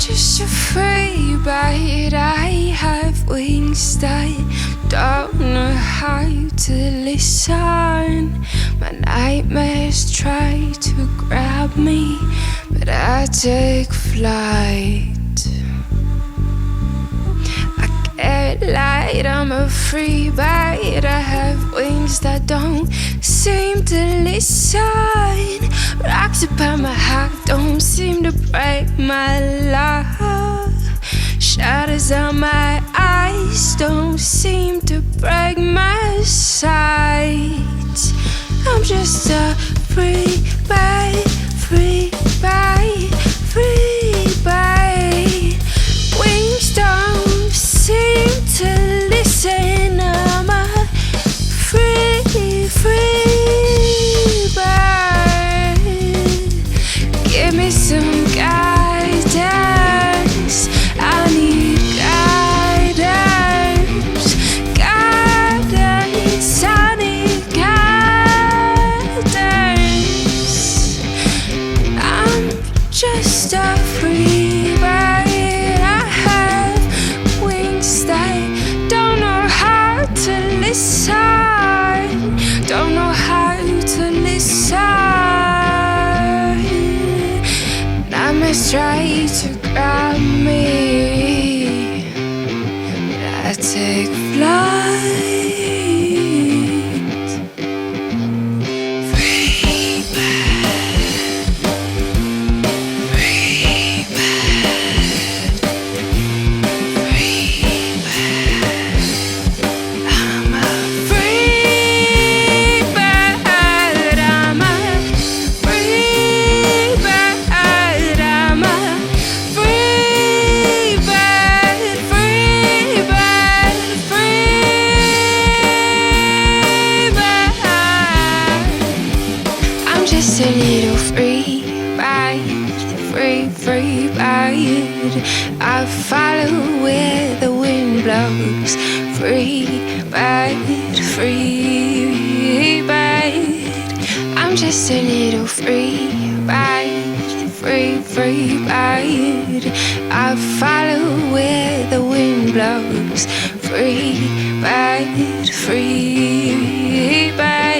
just a free bird. I have wings that don't know how to listen. My nightmares try to grab me, but I take flight. I get light, I'm a free bird. I have wings that don't seem to listen. Rocks upon my heart don't seem to break my love. Shadows on my eyes don't seem to break my sight. I'm just a free bird, free bird, free bird. Wings don't seem to listen. I'm a free bird. Give me some guidance. I need guidance. Guidance. I need guidance. I'm just a free bird. I have wings that don't know how to listen. Don't know how to listen. Nightmares try to grab me, but I take flight. Free bird, free bird, free bird. I'm a free bird. I'm a free bird. I'm a free bird, free bird, free bird. I'm just a little free bird, free bird. I follow where the wind blows. Free bird, free bird. I'm just a little free bird, free bird. I follow where the wind blows. Free bird, free bird.